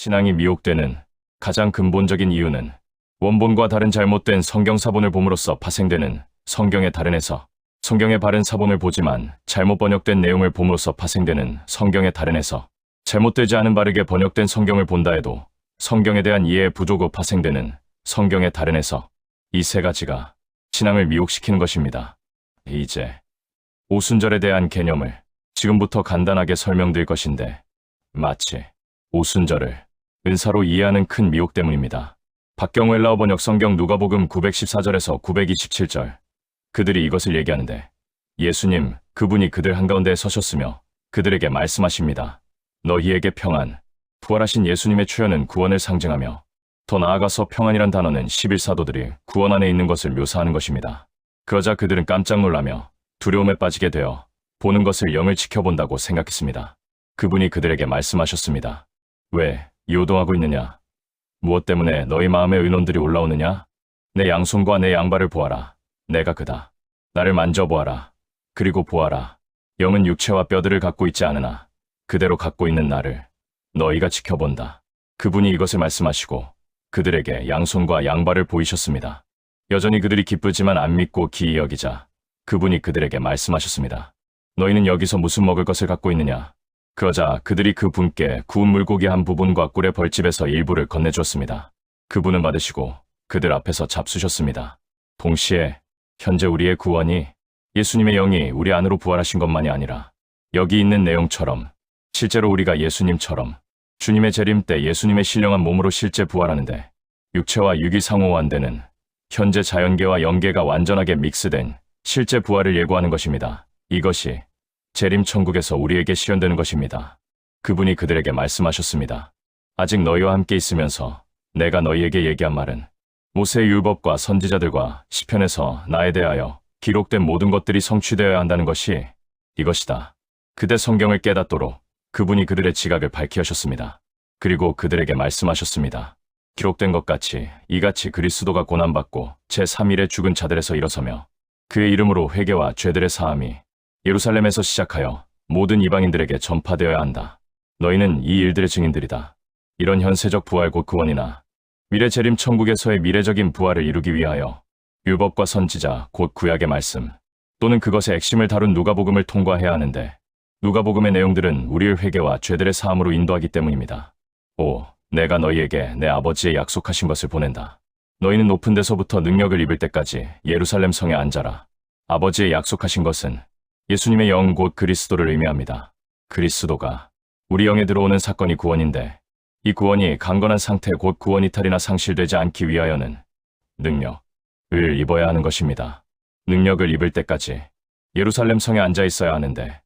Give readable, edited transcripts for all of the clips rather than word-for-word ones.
신앙이 미혹되는 가장 근본적인 이유는 원본과 다른 잘못된 성경 사본을 봄으로써 파생되는 성경의 다른 해석, 성경의 바른 사본을 보지만 잘못 번역된 내용을 봄으로써 파생되는 성경의 다른 해석, 잘못되지 않은 바르게 번역된 성경을 본다 해도 성경에 대한 이해의 부족으로 파생되는 성경의 다른 해석, 이 세 가지가 신앙을 미혹시키는 것입니다. 이제 오순절에 대한 개념을 지금부터 간단하게 설명드릴 것인데 마치 오순절을 은사로 이해하는 큰 미혹 때문입니다. 박경우 헬라어 번역 성경 누가복음 914절에서 927절 그들이 이것을 얘기하는데 예수님 그분이 그들 한가운데에 서셨으며 그들에게 말씀하십니다. 너희에게 평안. 부활하신 예수님의 출현은 구원을 상징하며 더 나아가서 평안이란 단어는 11사도들이 구원 안에 있는 것을 묘사하는 것입니다. 그러자 그들은 깜짝 놀라며 두려움에 빠지게 되어 보는 것을 영을 지켜본다고 생각했습니다. 그분이 그들에게 말씀하셨습니다. 왜 요동하고 있느냐? 무엇 때문에 너희 마음의 의논들이 올라오느냐? 내 양손과 내 양발을 보아라. 내가 그다. 나를 만져보아라. 그리고 보아라. 영은 육체와 뼈들을 갖고 있지 않으나 그대로 갖고 있는 나를 너희가 지켜본다. 그분이 이것을 말씀하시고 그들에게 양손과 양발을 보이셨습니다. 여전히 그들이 기쁘지만 안 믿고 기이 여기자 그분이 그들에게 말씀하셨습니다. 너희는 여기서 무슨 먹을 것을 갖고 있느냐? 그러자 그들이 그분께 구운 물고기 한 부분과 꿀의 벌집에서 일부를 건네주었습니다. 그분은 받으시고 그들 앞에서 잡수셨습니다. 동시에 현재 우리의 구원이 예수님의 영이 우리 안으로 부활하신 것만이 아니라 여기 있는 내용처럼 실제로 우리가 예수님처럼 주님의 재림 때 예수님의 신령한 몸으로 실제 부활하는데 육체와 육이 상호환되는 현재 자연계와 영계가 완전하게 믹스된 실제 부활을 예고하는 것입니다. 이것이 재림 천국에서 우리에게 실현되는 것입니다. 그분이 그들에게 말씀하셨습니다. 아직 너희와 함께 있으면서 내가 너희에게 얘기한 말은 모세의 율법과 선지자들과 시편에서 나에 대하여 기록된 모든 것들이 성취되어야 한다는 것이 이것이다. 그대 성경을 깨닫도록 그분이 그들의 지각을 밝히 하셨습니다. 그리고 그들에게 말씀하셨습니다. 기록된 것 같이 이같이 그리스도가 고난받고 제3일에 죽은 자들에서 일어서며 그의 이름으로 회개와 죄들의 사함이 예루살렘에서 시작하여 모든 이방인들에게 전파되어야 한다. 너희는 이 일들의 증인들이다. 이런 현세적 부활 곧 구원이나 미래 재림 천국에서의 미래적인 부활을 이루기 위하여 율법과 선지자 곧 구약의 말씀 또는 그것의 핵심을 다룬 누가복음을 통과해야 하는데 누가복음의 내용들은 우리의 회개와 죄들의 사함으로 인도하기 때문입니다. 내가 너희에게 내 아버지의 약속하신 것을 보낸다. 너희는 높은 데서부터 능력을 입을 때까지 예루살렘 성에 앉아라. 아버지의 약속하신 것은 예수님의 영 곧 그리스도를 의미합니다. 그리스도가 우리 영에 들어오는 사건이 구원인데 이 구원이 강건한 상태 곧 구원 이탈이나 상실되지 않기 위하여는 능력을 입어야 하는 것입니다. 능력을 입을 때까지 예루살렘 성에 앉아 있어야 하는데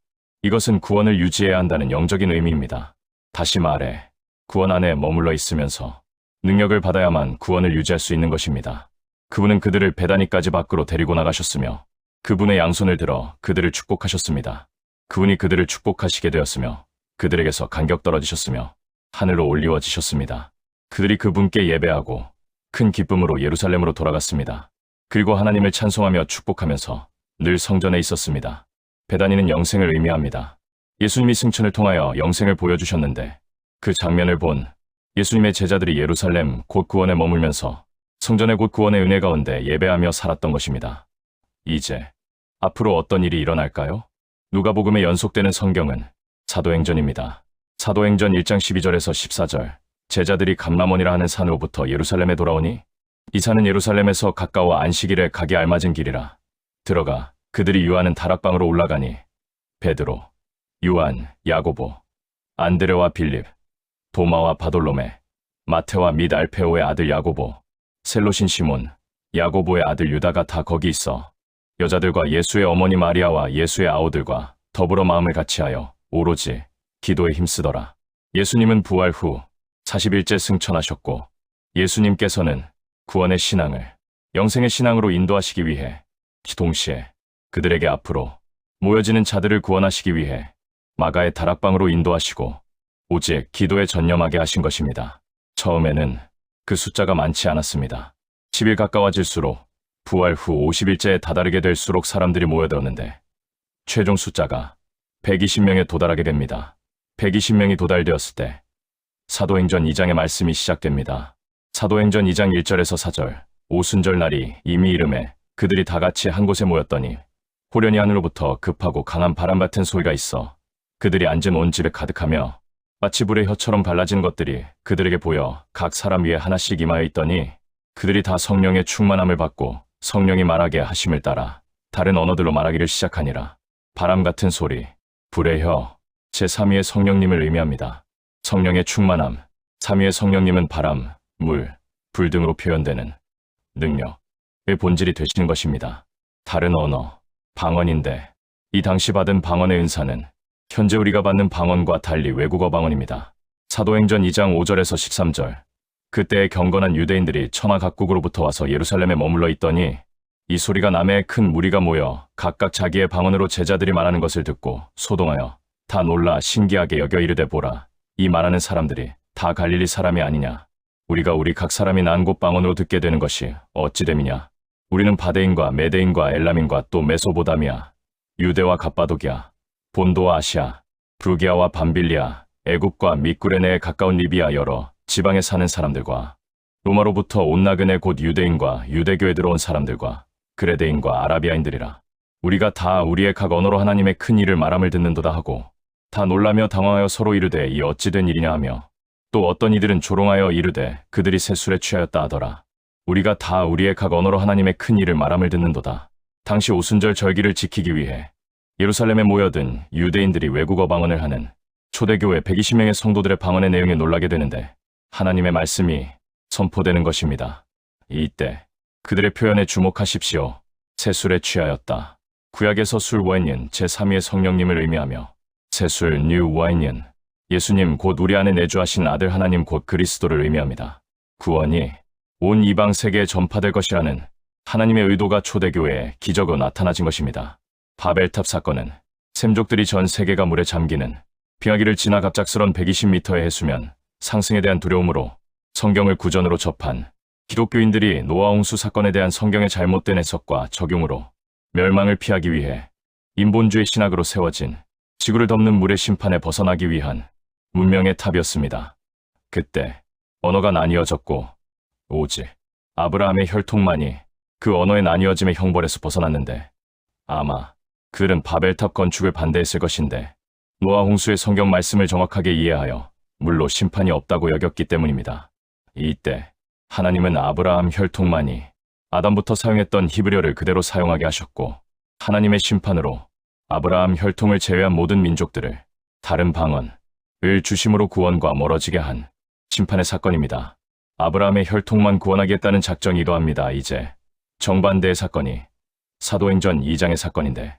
이것은 구원을 유지해야 한다는 영적인 의미입니다. 다시 말해 구원 안에 머물러 있으면서 능력을 받아야만 구원을 유지할 수 있는 것입니다. 그분은 그들을 베다니까지 밖으로 데리고 나가셨으며 그분의 양손을 들어 그들을 축복하셨습니다. 그분이 그들을 축복하시게 되었으며 그들에게서 간격 떨어지셨으며 하늘로 올리워지셨습니다. 그들이 그분께 예배하고 큰 기쁨으로 예루살렘으로 돌아갔습니다. 그리고 하나님을 찬송하며 축복하면서 늘 성전에 있었습니다. 베다니는 영생을 의미합니다. 예수님이 승천을 통하여 영생을 보여주셨는데 그 장면을 본 예수님의 제자들이 예루살렘 곧 구원에 머물면서 성전의 곧 구원의 은혜 가운데 예배하며 살았던 것입니다. 이제 앞으로 어떤 일이 일어날까요? 누가복음에 연속되는 성경은 사도행전입니다. 사도행전 1장 12절에서 14절 제자들이 감람원이라 하는 산으로부터 예루살렘에 돌아오니 이 산은 예루살렘에서 가까워 안식일에 가기 알맞은 길이라. 들어가 그들이 유하는 다락방으로 올라가니 베드로, 요한, 야고보, 안드레와 빌립, 도마와 바돌로메, 마테와 및 알페오의 아들 야고보, 셀로신 시몬, 야고보의 아들 유다가 다 거기 있어 여자들과 예수의 어머니 마리아와 예수의 아우들과 더불어 마음을 같이하여 오로지 기도에 힘쓰더라. 예수님은 부활 후 40일째 승천하셨고 예수님께서는 구원의 신앙을 영생의 신앙으로 인도하시기 위해 동시에 그들에게 앞으로 모여지는 자들을 구원하시기 위해 마가의 다락방으로 인도하시고 오직 기도에 전념하게 하신 것입니다. 처음에는 그 숫자가 많지 않았습니다. 10일 가까워질수록 부활 후 50일째에 다다르게 될수록 사람들이 모여들었는데 최종 숫자가 120명에 도달하게 됩니다. 120명이 도달되었을 때 사도행전 2장의 말씀이 시작됩니다. 사도행전 2장 1절에서 4절, 오순절 날이 이미 이름에 그들이 다 같이 한 곳에 모였더니 호련히 하늘로부터 급하고 강한 바람 같은 소리가 있어 그들이 앉은 온 집에 가득하며 마치 불의 혀처럼 발라진 것들이 그들에게 보여 각 사람 위에 하나씩 임하여 있더니 그들이 다 성령의 충만함을 받고 성령이 말하게 하심을 따라 다른 언어들로 말하기를 시작하니라. 바람 같은 소리, 불의 혀, 제3위의 성령님을 의미합니다. 성령의 충만함, 3위의 성령님은 바람, 물, 불 등으로 표현되는 능력의 본질이 되시는 것입니다. 다른 언어, 방언인데 이 당시 받은 방언의 은사는 현재 우리가 받는 방언과 달리 외국어 방언입니다. 사도행전 2장 5절에서 13절, 그때의 경건한 유대인들이 천하 각국으로부터 와서 예루살렘에 머물러 있더니 이 소리가 남에 큰 무리가 모여 각각 자기의 방언으로 제자들이 말하는 것을 듣고 소동하여 다 놀라 신기하게 여겨 이르되 보라, 이 말하는 사람들이 다 갈릴리 사람이 아니냐. 우리가 우리 각 사람이 난 곳 방언으로 듣게 되는 것이 어찌 됨이냐. 우리는 바데인과 메데인과 엘람인과 또 메소보다미아, 유대와 갑바도기아, 본도와 아시아, 브루기아와 밤빌리아, 애굽과 밑구레네에 가까운 리비아 여러 지방에 사는 사람들과 로마로부터 온 나그네 곧 유대인과 유대교에 들어온 사람들과 그레데인과 아라비아인들이라. 우리가 다 우리의 각 언어로 하나님의 큰 일을 말함을 듣는도다 하고 다 놀라며 당황하여 서로 이르되 이 어찌 된 일이냐 하며 또 어떤 이들은 조롱하여 이르되 그들이 새술에 취하였다 하더라. 우리가 다 우리의 각 언어로 하나님의 큰 일을 말함을 듣는도다. 당시 오순절 절기를 지키기 위해 예루살렘에 모여든 유대인들이 외국어 방언을 하는 초대교회 120명의 성도들의 방언의 내용에 놀라게 되는데 하나님의 말씀이 선포되는 것입니다. 이때 그들의 표현에 주목하십시오. 새술에 취하였다. 구약에서 술 와인은 제3위의 성령님을 의미하며 새술 뉴 와인은 예수님 곧 우리 안에 내주하신 아들 하나님 곧 그리스도를 의미합니다. 구원이 온 이방 세계에 전파될 것이라는 하나님의 의도가 초대교회에 기적으로 나타나진 것입니다. 바벨탑 사건은 샘족들이 전 세계가 물에 잠기는 빙하기를 지나 갑작스런 120m의 해수면 상승에 대한 두려움으로 성경을 구전으로 접한 기독교인들이 노아 홍수 사건에 대한 성경의 잘못된 해석과 적용으로 멸망을 피하기 위해 인본주의 신학으로 세워진 지구를 덮는 물의 심판에 벗어나기 위한 문명의 탑이었습니다. 그때 언어가 나뉘어졌고 오직 아브라함의 혈통만이 그 언어의 나뉘어짐의 형벌에서 벗어났는데 아마 그들은 바벨탑 건축을 반대했을 것인데 노아 홍수의 성경 말씀을 정확하게 이해하여 물로 심판이 없다고 여겼기 때문입니다. 이때 하나님은 아브라함 혈통만이 아담부터 사용했던 히브리어를 그대로 사용하게 하셨고 하나님의 심판으로 아브라함 혈통을 제외한 모든 민족들을 다른 방언을 주심으로 구원과 멀어지게 한 심판의 사건입니다. 아브라함의 혈통만 구원하겠다는 작정이기도 합니다. 이제 정반대의 사건이 사도행전 2장의 사건인데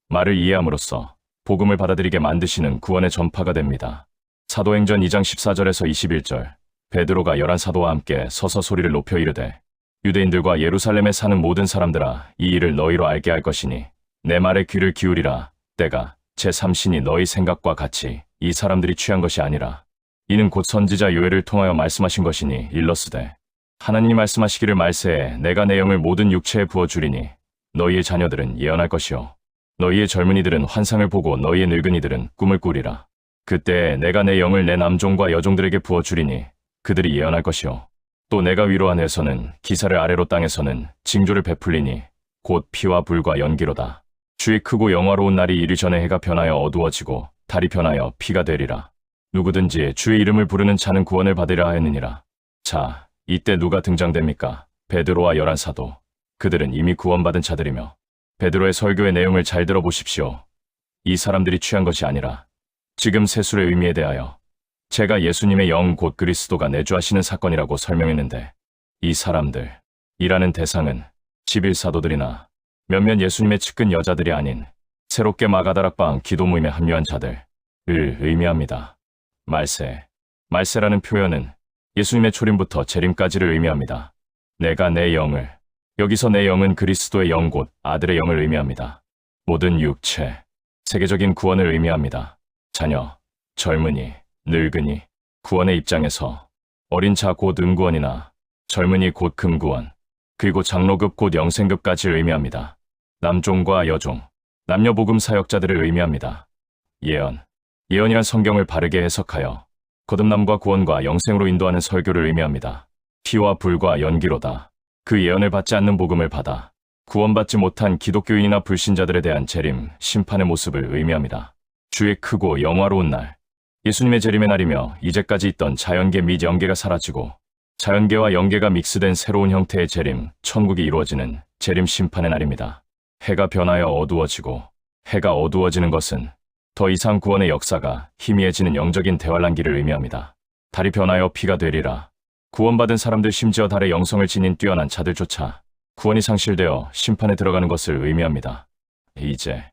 말을 이해함으로써 복음을 받아들이게 만드시는 구원의 전파가 됩니다. 사도행전 2장 14절에서 21절, 베드로가 11사도와 함께 서서 소리를 높여 이르되 유대인들과 예루살렘에 사는 모든 사람들아, 이 일을 너희로 알게 할 것이니 내 말에 귀를 기울이라. 때가 제3신이 너희 생각과 같이 이 사람들이 취한 것이 아니라 이는 곧 선지자 요엘을 통하여 말씀하신 것이니 일러스되 하나님이 말씀하시기를 말세에 내가 내 영을 모든 육체에 부어주리니 너희의 자녀들은 예언할 것이요 너희의 젊은이들은 환상을 보고 너희의 늙은이들은 꿈을 꾸리라. 그때에 내가 내 영을 내 남종과 여종들에게 부어주리니 그들이 예언할 것이요 또 내가 위로한 해에서는 기사를 아래로 땅에서는 징조를 베풀리니 곧 피와 불과 연기로다. 주의 크고 영화로운 날이 이르 전에 해가 변하여 어두워지고 달이 변하여 피가 되리라. 누구든지 주의 이름을 부르는 자는 구원을 받으리라 하였느니라. 자, 이때 누가 등장됩니까? 베드로와 11사도. 그들은 이미 구원받은 자들이며 베드로의 설교의 내용을 잘 들어보십시오. 이 사람들이 취한 것이 아니라 지금 세술의 의미에 대하여 제가 예수님의 영 곧 그리스도가 내주하시는 사건이라고 설명했는데 이 사람들이라는 대상은 11사도들이나 몇몇 예수님의 측근 여자들이 아닌 새롭게 마가다락방 기도 모임에 합류한 자들을 의미합니다. 말세라는 표현은 예수님의 초림부터 재림까지를 의미합니다. 내가 내 영을, 여기서 내 영은 그리스도의 영 곧 아들의 영을 의미합니다. 모든 육체, 세계적인 구원을 의미합니다. 자녀, 젊은이, 늙은이, 구원의 입장에서 어린 자 곧 음구원이나 젊은이 곧 금구원, 그리고 장로급 곧 영생급까지를 의미합니다. 남종과 여종, 남녀복음 사역자들을 의미합니다. 예언이란 성경을 바르게 해석하여 거듭남과 구원과 영생으로 인도하는 설교를 의미합니다. 피와 불과 연기로다. 그 예언을 받지 않는 복음을 받아 구원받지 못한 기독교인이나 불신자들에 대한 재림, 심판의 모습을 의미합니다. 주의 크고 영화로운 날, 예수님의 재림의 날이며 이제까지 있던 자연계 및 영계가 사라지고 자연계와 영계가 믹스된 새로운 형태의 재림, 천국이 이루어지는 재림 심판의 날입니다. 해가 변하여 어두워지고 해가 어두워지는 것은 더 이상 구원의 역사가 희미해지는 영적인 대환란기를 의미합니다. 달이 변하여 피가 되리라. 구원받은 사람들 심지어 달의 영성을 지닌 뛰어난 자들조차 구원이 상실되어 심판에 들어가는 것을 의미합니다. 이제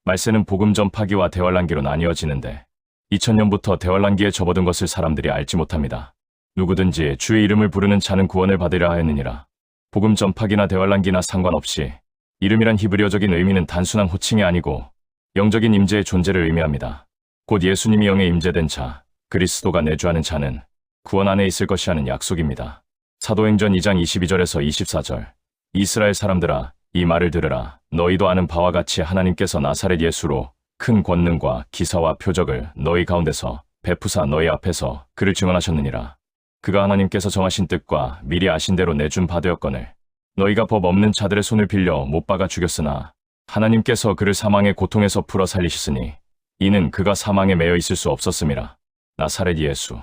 말세는 복음 전파기와 대환란기로 나뉘어지는데 2000년부터 대환란기에 접어든 것을 사람들이 알지 못합니다. 누구든지 주의 이름을 부르는 자는 구원을 받으려 하였느니라. 복음 전파기나 대환란기나 상관없이 이름이란 히브리어적인 의미는 단순한 호칭이 아니고 영적인 임재의 존재를 의미합니다. 곧 예수님이 영에 임재된 자, 그리스도가 내주하는 자는 구원 안에 있을 것이라는 약속입니다. 사도행전 2장 22절에서 24절. 이스라엘 사람들아, 이 말을 들으라. 너희도 아는 바와 같이 하나님께서 나사렛 예수로 큰 권능과 기사와 표적을 너희 가운데서 베푸사 너희 앞에서 그를 증언하셨느니라. 그가 하나님께서 정하신 뜻과 미리 아신 대로 내준 바 되었거늘 너희가 법 없는 자들의 손을 빌려 못 박아 죽였으나 하나님께서 그를 사망의 고통에서 풀어 살리셨으니 이는 그가 사망에 매여 있을 수 없었음이라. 나사렛 예수.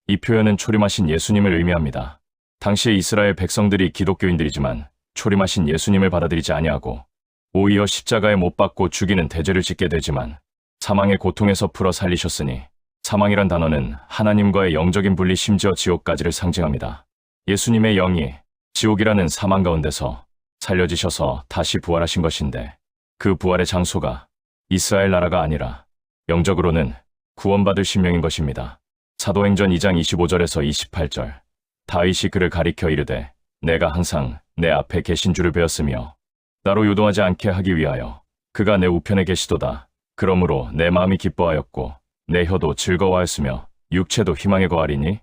이 표현은 초림하신 예수님을 의미합니다. 당시의 이스라엘 백성들이 기독교인들이지만 초림하신 예수님을 받아들이지 아니하고 오히려 십자가에 못 박고 죽이는 대죄를 짓게 되지만 사망의 고통에서 풀어 살리셨으니 사망이란 단어는 하나님과의 영적인 분리 심지어 지옥까지를 상징합니다. 예수님의 영이 지옥이라는 사망 가운데서 살려지셔서 다시 부활하신 것인데 그 부활의 장소가 이스라엘 나라가 아니라 영적으로는 구원받을 신명인 것입니다. 사도행전 2장 25절에서 28절. 다윗이 그를 가리켜 이르되 내가 항상 내 앞에 계신 줄을 배웠으며 나로 요동하지 않게 하기 위하여 그가 내 우편에 계시도다. 그러므로 내 마음이 기뻐하였고 내 혀도 즐거워하였으며 육체도 희망에 거하리니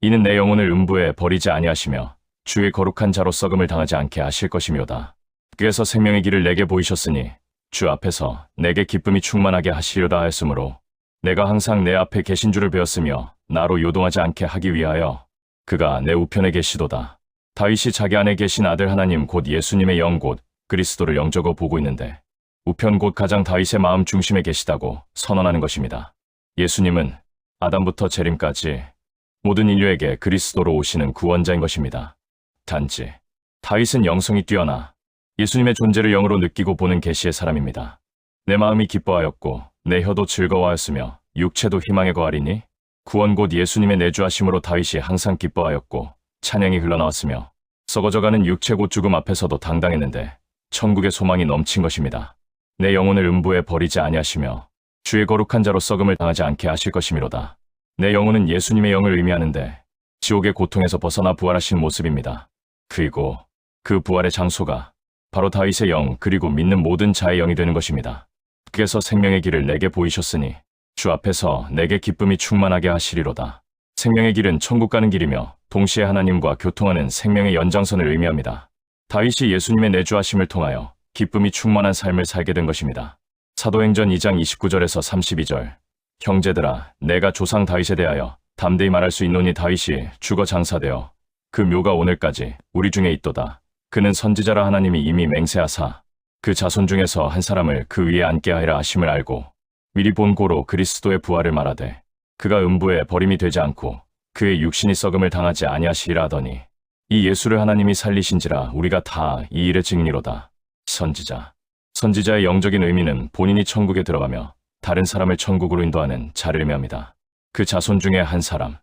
이는 내 영혼을 음부에 버리지 아니하시며 주의 거룩한 자로 썩음을 당하지 않게 하실 것이묘다. 그에서 생명의 길을 내게 보이셨으니 주 앞에서 내게 기쁨이 충만하게 하시려다 하였으므로 내가 항상 내 앞에 계신 줄을 배웠으며 나로 요동하지 않게 하기 위하여 그가 내 우편에 계시도다. 다윗이 자기 안에 계신 아들 하나님 곧 예수님의 영 곧 그리스도를 영적으로 보고 있는데 우편 곧 가장 다윗의 마음 중심에 계시다고 선언하는 것입니다. 예수님은 아담부터 재림까지 모든 인류에게 그리스도로 오시는 구원자인 것입니다. 단지 다윗은 영성이 뛰어나 예수님의 존재를 영으로 느끼고 보는 계시의 사람입니다. 내 마음이 기뻐하였고 내 혀도 즐거워하였으며 육체도 희망에 거하리니 구원 곧 예수님의 내주하심으로 다윗이 항상 기뻐하였고 찬양이 흘러나왔으며 썩어져가는 육체 곧 죽음 앞에서도 당당했는데 천국의 소망이 넘친 것입니다. 내 영혼을 음부에 버리지 아니하시며 주의 거룩한 자로 썩음을 당하지 않게 하실 것이미로다. 내 영혼은 예수님의 영을 의미하는데 지옥의 고통에서 벗어나 부활하신 모습입니다. 그리고 그 부활의 장소가 바로 다윗의 영 그리고 믿는 모든 자의 영이 되는 것입니다. 그에서 생명의 길을 내게 보이셨으니 주 앞에서 내게 기쁨이 충만하게 하시리로다. 생명의 길은 천국 가는 길이며 동시에 하나님과 교통하는 생명의 연장선을 의미합니다. 다윗이 예수님의 내주하심을 통하여 기쁨이 충만한 삶을 살게 된 것입니다. 사도행전 2장 29절에서 32절. 형제들아, 내가 조상 다윗에 대하여 담대히 말할 수 있노니 다윗이 죽어 장사되어 그 묘가 오늘까지 우리 중에 있도다. 그는 선지자라 하나님이 이미 맹세하사 그 자손 중에서 한 사람을 그 위에 앉게 하리라 하심을 알고 미리 본 고로 그리스도의 부활을 말하되 그가 음부에 버림이 되지 않고 그의 육신이 썩음을 당하지 아니하시리라 하더니 이 예수를 하나님이 살리신지라 우리가 다 이 일의 증인이로다. 선지자의 영적인 의미는 본인이 천국에 들어가며 다른 사람을 천국으로 인도하는 자를 의미합니다. 그 자손 중에 한 사람,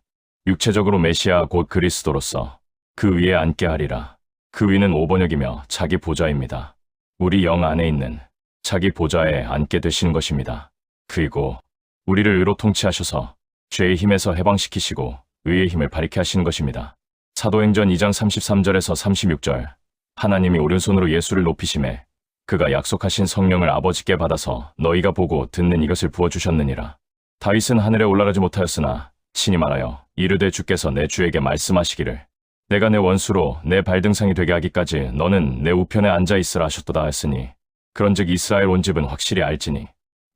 육체적으로 메시아 곧 그리스도로서 그 위에 앉게 하리라. 그 위는 오번역이며 자기 보좌입니다. 우리 영 안에 있는 자기 보좌에 앉게 되시는 것입니다. 그리고 우리를 의로 통치하셔서 죄의 힘에서 해방시키시고 의의 힘을 발휘케 하시는 것입니다. 사도행전 2장 33절에서 36절. 하나님이 오른손으로 예수를 높이심에 그가 약속하신 성령을 아버지께 받아서 너희가 보고 듣는 이것을 부어주셨느니라. 다윗은 하늘에 올라가지 못하였으나 친히 말하여 이르되 주께서 내 주에게 말씀하시기를 내가 내 원수로 내 발등상이 되게 하기까지 너는 내 우편에 앉아 있으라 하셨도다 했으니 그런즉 이스라엘 온 집은 확실히 알지니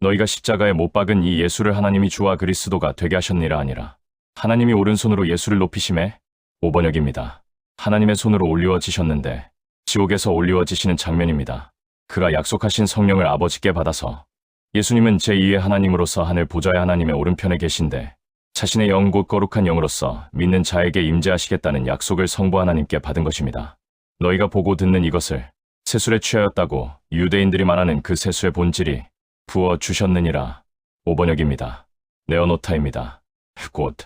너희가 십자가에 못 박은 이 예수를 하나님이 주와 그리스도가 되게 하셨니라 하니라. 하나님이 오른손으로 예수를 높이심에 5번역입니다. 하나님의 손으로 올리워지셨는데 지옥에서 올리워지시는 장면입니다. 그가 약속하신 성령을 아버지께 받아서 예수님은 제2의 하나님으로서 하늘 보좌의 하나님의 오른편에 계신데 자신의 영 곧 거룩한 영으로서 믿는 자에게 임재하시겠다는 약속을 성부 하나님께 받은 것입니다. 너희가 보고 듣는 이것을 세술에 취하였다고 유대인들이 말하는 그 세수의 본질이 부어주셨느니라. 5번역입니다. 네오노타입니다. 곧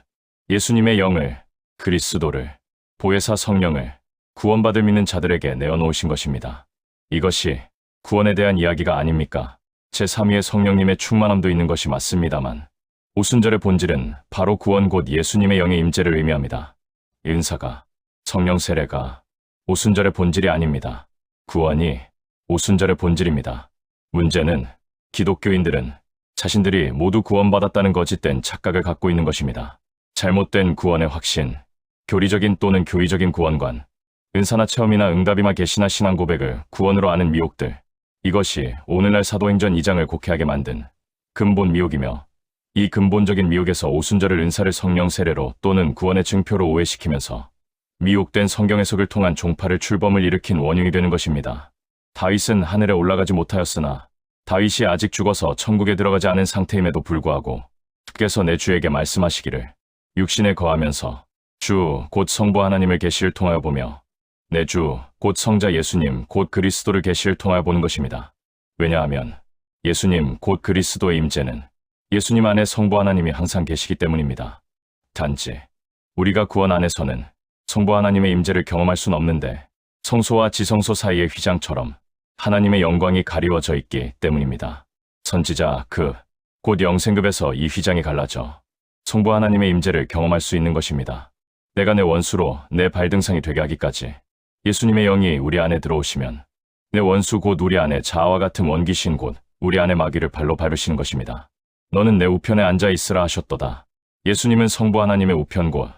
예수님의 영을, 그리스도를, 보혜사 성령을 구원받을 믿는 자들에게 내어놓으신 것입니다. 이것이 구원에 대한 이야기가 아닙니까? 제3위의 성령님의 충만함도 있는 것이 맞습니다만 오순절의 본질은 바로 구원 곧 예수님의 영의 임재를 의미합니다. 은사가, 성령 세례가 오순절의 본질이 아닙니다. 구원이 오순절의 본질입니다. 문제는 기독교인들은 자신들이 모두 구원받았다는 거짓된 착각을 갖고 있는 것입니다. 잘못된 구원의 확신, 교리적인 또는 교의적인 구원관, 은사나 체험이나 응답이나 계시나 신앙 고백을 구원으로 아는 미혹들, 이것이 오늘날 사도행전 2장을 곡해하게 만든 근본 미혹이며 이 근본적인 미혹에서 오순절을 은사를 성령 세례로 또는 구원의 증표로 오해시키면서 미혹된 성경 해석을 통한 종파를 출범을 일으킨 원흉이 되는 것입니다. 다윗은 하늘에 올라가지 못하였으나 다윗이 아직 죽어서 천국에 들어가지 않은 상태임에도 불구하고 주께서 내 주에게 말씀하시기를 육신에 거하면서 주 곧 성부 하나님을 계시를 통하여 보며 내 주 곧 성자 예수님 곧 그리스도를 계시를 통하여 보는 것입니다. 왜냐하면 예수님 곧 그리스도의 임재는 예수님 안에 성부 하나님이 항상 계시기 때문입니다. 단지 우리가 구원 안에서는 성부 하나님의 임재를 경험할 수는 없는데 성소와 지성소 사이의 휘장처럼 하나님의 영광이 가리워져 있기 때문입니다. 선지자 곧 영생급에서 이 휘장이 갈라져 성부 하나님의 임재를 경험할 수 있는 것입니다. 내가 내 원수로 내 발등상이 되게 하기까지 예수님의 영이 우리 안에 들어오시면 내 원수 곧 우리 안에 자아와 같은 원귀신 곧 우리 안에 마귀를 발로 밟으시는 것입니다. 너는 내 우편에 앉아 있으라 하셨도다. 예수님은 성부 하나님의 우편 곧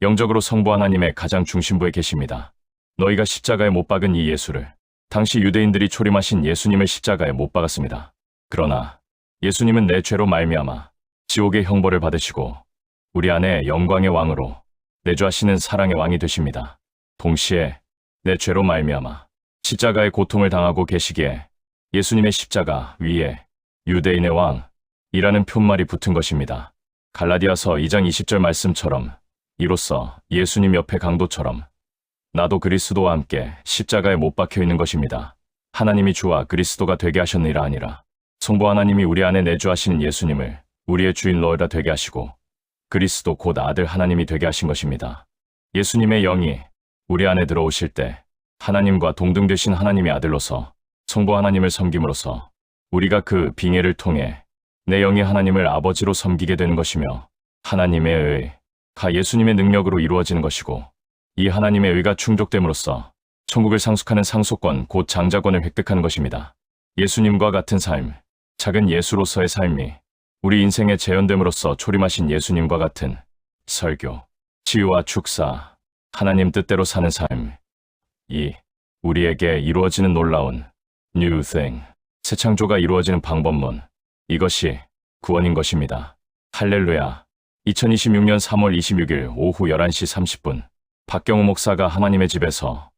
영적으로 성부 하나님의 가장 중심부에 계십니다. 너희가 십자가에 못 박은 이 예수를 당시 유대인들이 초림하신 예수님을 십자가에 못 박았습니다. 그러나 예수님은 내 죄로 말미암아 지옥의 형벌을 받으시고 우리 안에 영광의 왕으로 내주하시는 사랑의 왕이 되십니다. 동시에 내 죄로 말미암아 십자가의 고통을 당하고 계시기에 예수님의 십자가 위에 유대인의 왕이라는 표말이 붙은 것입니다. 갈라디아서 2장 20절 말씀처럼 이로써 예수님 옆에 강도처럼 나도 그리스도와 함께 십자가에 못 박혀 있는 것입니다. 하나님이 주와 그리스도가 되게 하셨느니라 아니라 성부 하나님이 우리 안에 내주하시는 예수님을 우리의 주인 너희라 되게 하시고 그리스도 곧 아들 하나님이 되게 하신 것입니다. 예수님의 영이 우리 안에 들어오실 때 하나님과 동등되신 하나님의 아들로서 성부 하나님을 섬김으로써 우리가 그 빙의를 통해 내 영이 하나님을 아버지로 섬기게 되는 것이며 하나님의 의가 예수님의 능력으로 이루어지는 것이고 이 하나님의 의가 충족됨으로써 천국을 상속하는 상속권 곧 장자권을 획득하는 것입니다. 예수님과 같은 삶, 작은 예수로서의 삶이 우리 인생에 재현됨으로써 초림하신 예수님과 같은 설교, 치유와 축사, 하나님 뜻대로 사는 삶, 이 우리에게 이루어지는 놀라운 New Thing, 새 창조가 이루어지는 방법론, 이것이 구원인 것입니다. 할렐루야. 2026년 3월 26일 오후 11시 30분 박경우 목사가 하나님의 집에서